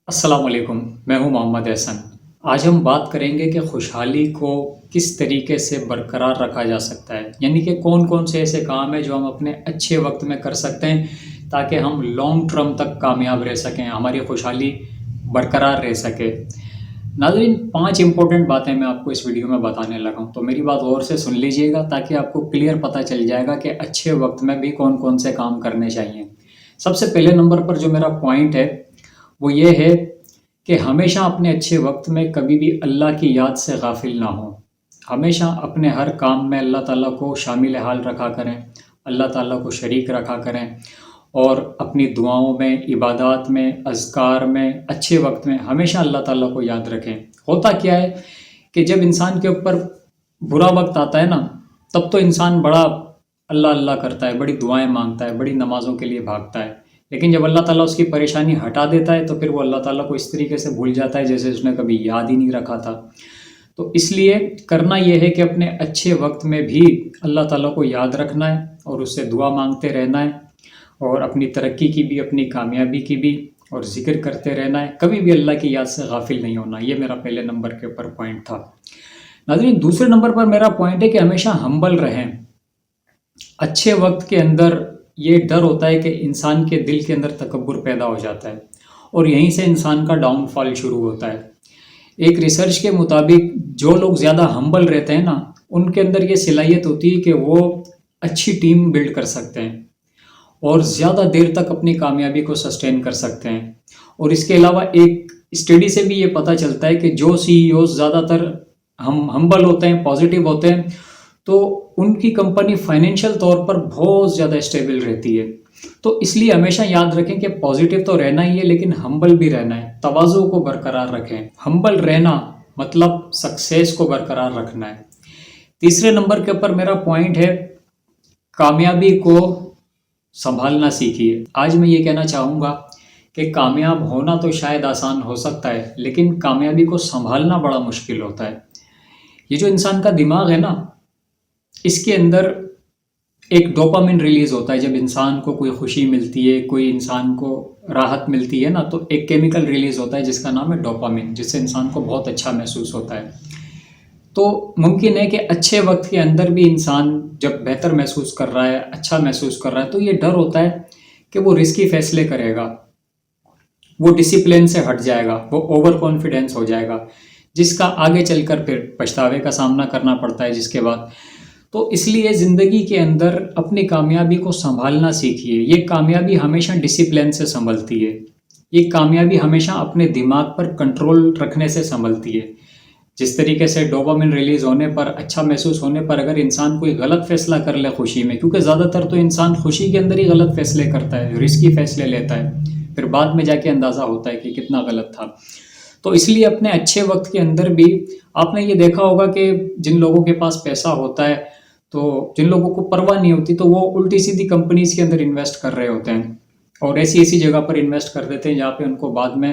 السلام علیکم، میں ہوں محمد احسن۔ آج ہم بات کریں گے کہ خوشحالی کو کس طریقے سے برقرار رکھا جا سکتا ہے، یعنی کہ کون کون سے ایسے کام ہیں جو ہم اپنے اچھے وقت میں کر سکتے ہیں تاکہ ہم لانگ ٹرم تک کامیاب رہ سکیں، ہماری خوشحالی برقرار رہ سکے۔ ناظرین، 5 امپورٹنٹ باتیں میں آپ کو اس ویڈیو میں بتانے لگا ہوں، تو میری بات غور سے سن لیجئے گا تاکہ آپ کو کلیئر پتہ چل جائے گا کہ اچھے وقت میں بھی کون کون سے کام کرنے چاہیے۔ سب سے پہلے نمبر پر جو میرا پوائنٹ ہے وہ یہ ہے کہ ہمیشہ اپنے اچھے وقت میں کبھی بھی اللہ کی یاد سے غافل نہ ہوں۔ ہمیشہ اپنے ہر کام میں اللہ تعالیٰ کو شامل حال رکھا کریں، اللہ تعالیٰ کو شریک رکھا کریں، اور اپنی دعاؤں میں، عبادات میں، اذکار میں، اچھے وقت میں ہمیشہ اللہ تعالیٰ کو یاد رکھیں۔ ہوتا کیا ہے کہ جب انسان کے اوپر برا وقت آتا ہے نا، تب تو انسان بڑا اللہ اللہ کرتا ہے، بڑی دعائیں مانگتا ہے، بڑی نمازوں کے لیے بھاگتا ہے، لیکن جب اللہ تعالیٰ اس کی پریشانی ہٹا دیتا ہے تو پھر وہ اللہ تعالیٰ کو اس طریقے سے بھول جاتا ہے جیسے اس نے کبھی یاد ہی نہیں رکھا تھا۔ تو اس لیے کرنا یہ ہے کہ اپنے اچھے وقت میں بھی اللہ تعالیٰ کو یاد رکھنا ہے اور اس سے دعا مانگتے رہنا ہے، اور اپنی ترقی کی بھی، اپنی کامیابی کی بھی، اور ذکر کرتے رہنا ہے، کبھی بھی اللہ کی یاد سے غافل نہیں ہونا۔ یہ میرا پہلے نمبر کے اوپر پوائنٹ تھا۔ ناظرین، دوسرے نمبر پر میرا پوائنٹ ہے کہ ہمیشہ ہمبل رہیں۔ اچھے وقت کے اندر یہ ڈر ہوتا ہے کہ انسان کے دل کے اندر تکبر پیدا ہو جاتا ہے، اور یہیں سے انسان کا ڈاؤن فال شروع ہوتا ہے۔ ایک ریسرچ کے مطابق جو لوگ زیادہ ہمبل رہتے ہیں نا، ان کے اندر یہ صلاحیت ہوتی ہے کہ وہ اچھی ٹیم بلڈ کر سکتے ہیں اور زیادہ دیر تک اپنی کامیابی کو سسٹین کر سکتے ہیں۔ اور اس کے علاوہ ایک اسٹڈی سے بھی یہ پتہ چلتا ہے کہ جو سی ای اوز زیادہ تر ہمبل ہوتے ہیں، پازیٹیو ہوتے ہیں، تو ان کی کمپنی فائنینشیل طور پر بہت زیادہ اسٹیبل رہتی ہے۔ تو اس لیے ہمیشہ یاد رکھیں کہ پازیٹیو تو رہنا ہی ہے، لیکن ہمبل بھی رہنا ہے، تواضع کو برقرار رکھیں۔ ہمبل رہنا مطلب سکسیس کو برقرار رکھنا ہے۔ تیسرے نمبر کے اوپر میرا پوائنٹ ہے، کامیابی کو سنبھالنا سیکھیے۔ آج میں یہ کہنا چاہوں گا کہ کامیاب ہونا تو شاید آسان ہو سکتا ہے، لیکن کامیابی کو سنبھالنا بڑا مشکل ہوتا ہے۔ یہ جو انسان کا دماغ ہے نا، اس کے اندر ایک ڈوپامن ریلیز ہوتا ہے۔ جب انسان کو کوئی خوشی ملتی ہے، کوئی انسان کو راحت ملتی ہے نا، تو ایک کیمیکل ریلیز ہوتا ہے جس کا نام ہے ڈوپامن، جس سے انسان کو بہت اچھا محسوس ہوتا ہے۔ تو ممکن ہے کہ اچھے وقت کے اندر بھی انسان جب بہتر محسوس کر رہا ہے، اچھا محسوس کر رہا ہے، تو یہ ڈر ہوتا ہے کہ وہ رسکی فیصلے کرے گا، وہ ڈسپلن سے ہٹ جائے گا، وہ اوور کانفیڈنس ہو جائے گا، جس کا آگے چل کر پھر پچھتاوے کا سامنا کرنا پڑتا ہے جس کے بعد۔ تو اس لیے زندگی کے اندر اپنی کامیابی کو سنبھالنا سیکھیے۔ یہ کامیابی ہمیشہ ڈسپلن سے سنبھلتی ہے، یہ کامیابی ہمیشہ اپنے دماغ پر کنٹرول رکھنے سے سنبھلتی ہے۔ جس طریقے سے ڈوپامن ریلیز ہونے پر، اچھا محسوس ہونے پر، اگر انسان کوئی غلط فیصلہ کر لے خوشی میں، کیونکہ زیادہ تر تو انسان خوشی کے اندر ہی غلط فیصلے کرتا ہے، رسکی فیصلے لیتا ہے، پھر بعد میں جا کے اندازہ ہوتا ہے کہ کتنا غلط تھا۔ تو اس لیے اپنے اچھے وقت کے اندر بھی آپ نے یہ دیکھا ہوگا کہ جن لوگوں کے پاس پیسہ ہوتا ہے، تو جن لوگوں کو پرواہ نہیں ہوتی، تو وہ الٹی سیدھی کمپنیز کے اندر انویسٹ کر رہے ہوتے ہیں، اور ایسی جگہ پر انویسٹ کر دیتے ہیں جہاں پہ ان کو بعد میں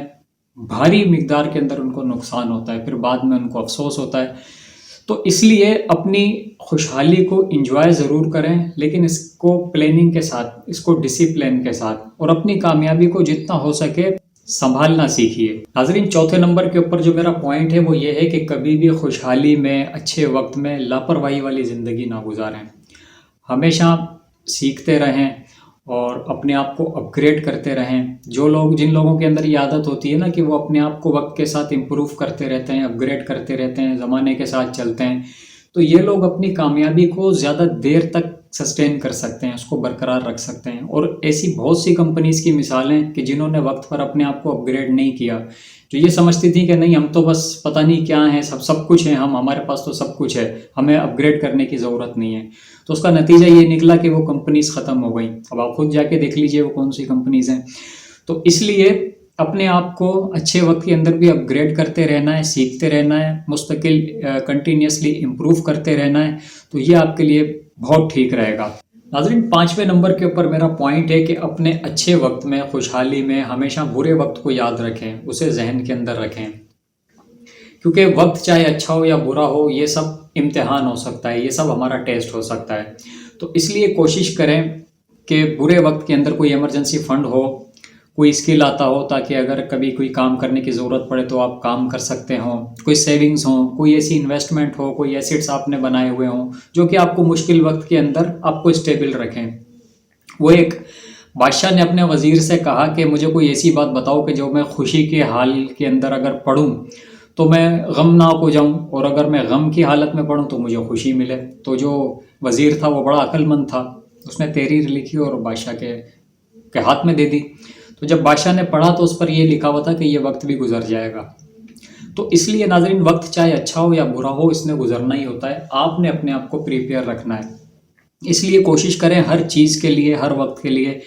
بھاری مقدار کے اندر ان کو نقصان ہوتا ہے، پھر بعد میں ان کو افسوس ہوتا ہے۔ تو اس لیے اپنی خوشحالی کو انجوائے ضرور کریں، لیکن اس کو پلاننگ کے ساتھ، اس کو ڈسپلن کے ساتھ، اور اپنی کامیابی کو جتنا ہو سکے سنبھالنا سیکھیے۔ ناظرین، چوتھے نمبر کے اوپر جو میرا پوائنٹ ہے وہ یہ ہے کہ کبھی بھی خوشحالی میں، اچھے وقت میں لاپرواہی والی زندگی نہ گزاریں۔ ہمیشہ سیکھتے رہیں اور اپنے آپ کو اپ گریڈ کرتے رہیں۔ جن لوگوں کے اندر یہ عادت ہوتی ہے نا کہ وہ اپنے آپ کو وقت کے ساتھ امپروو کرتے رہتے ہیں، اپ گریڈ کرتے رہتے ہیں، زمانے کے ساتھ چلتے ہیں، تو یہ لوگ اپنی کامیابی کو زیادہ دیر تک سسٹین کر سکتے ہیں، اس کو برقرار رکھ سکتے ہیں۔ اور ایسی بہت سی کمپنیز کی مثالیں کہ جنہوں نے وقت پر اپنے آپ کو اپ گریڈ نہیں کیا، جو یہ سمجھتی تھی کہ نہیں ہم تو بس پتہ نہیں کیا ہیں، سب کچھ ہے، ہمارے پاس تو سب کچھ ہے، ہمیں اپ گریڈ کرنے کی ضرورت نہیں ہے، تو اس کا نتیجہ یہ نکلا کہ وہ کمپنیز ختم ہو گئیں۔ اب آپ خود جا کے دیکھ لیجئے وہ کون سی کمپنیز ہیں۔ تو اس لیے اپنے آپ کو اچھے وقت کے اندر بھی اپ گریڈ کرتے رہنا ہے، سیکھتے رہنا ہے، مستقل کنٹینیوسلی امپروو کرتے رہنا ہے، تو یہ آپ کے لیے بہت ٹھیک رہے گا۔ ناظرین، 5ویں نمبر کے اوپر میرا پوائنٹ ہے کہ اپنے اچھے وقت میں، خوشحالی میں ہمیشہ برے وقت کو یاد رکھیں، اسے ذہن کے اندر رکھیں، کیونکہ وقت چاہے اچھا ہو یا برا ہو، یہ سب امتحان ہو سکتا ہے، یہ سب ہمارا ٹیسٹ ہو سکتا ہے۔ تو اس لیے کوشش کریں کہ برے وقت کے اندر کوئی ایمرجنسی فنڈ ہو، کوئی اسکل آتا ہو تاکہ اگر کبھی کوئی کام کرنے کی ضرورت پڑے تو آپ کام کر سکتے ہوں، کوئی سیونگز ہوں، کوئی ایسی انویسٹمنٹ ہو، کوئی ایسیٹس آپ نے بنائے ہوئے ہوں جو کہ آپ کو مشکل وقت کے اندر آپ کو اسٹیبل رکھیں۔ وہ ایک بادشاہ نے اپنے وزیر سے کہا کہ مجھے کوئی ایسی بات بتاؤ کہ جو میں خوشی کے حال کے اندر اگر پڑھوں تو میں غمناک ہو جاؤں، اور اگر میں غم کی حالت میں پڑھوں تو مجھے خوشی ملے۔ تو جو وزیر تھا وہ بڑا عقل مند تھا، اس نے تحریر لکھی اور بادشاہ کے ہاتھ میں دے دی۔ تو جب بادشاہ نے پڑھا تو اس پر یہ لکھا ہوا تھا کہ یہ وقت بھی گزر جائے گا۔ تو اس لیے ناظرین، وقت چاہے اچھا ہو یا برا ہو، اس نے گزرنا ہی ہوتا ہے، آپ نے اپنے آپ کو پریپیئر رکھنا ہے۔ اس لیے کوشش کریں ہر چیز کے لیے، ہر وقت کے لیے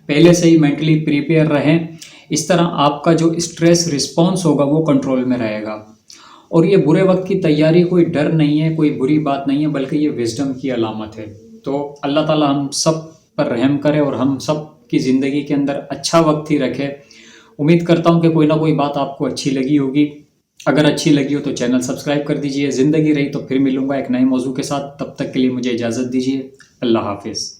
پہلے سے ہی مینٹلی پریپیئر رہیں۔ اس طرح آپ کا جو اسٹریس رسپانس ہوگا وہ کنٹرول میں رہے گا۔ اور یہ برے وقت کی تیاری کوئی ڈر نہیں ہے، کوئی بری بات نہیں ہے، بلکہ یہ وزڈم کی علامت ہے۔ تو اللہ تعالیٰ ہم سب پر رحم کرے اور ہم سب کی زندگی کے اندر اچھا وقت ہی رکھے۔ امید کرتا ہوں کہ کوئی نہ کوئی بات آپ کو اچھی لگی ہوگی۔ اگر اچھی لگی ہو تو چینل سبسکرائب کر دیجئے۔ زندگی رہی تو پھر ملوں گا ایک نئے موضوع کے ساتھ، تب تک کے لیے مجھے اجازت دیجیے۔ اللہ حافظ۔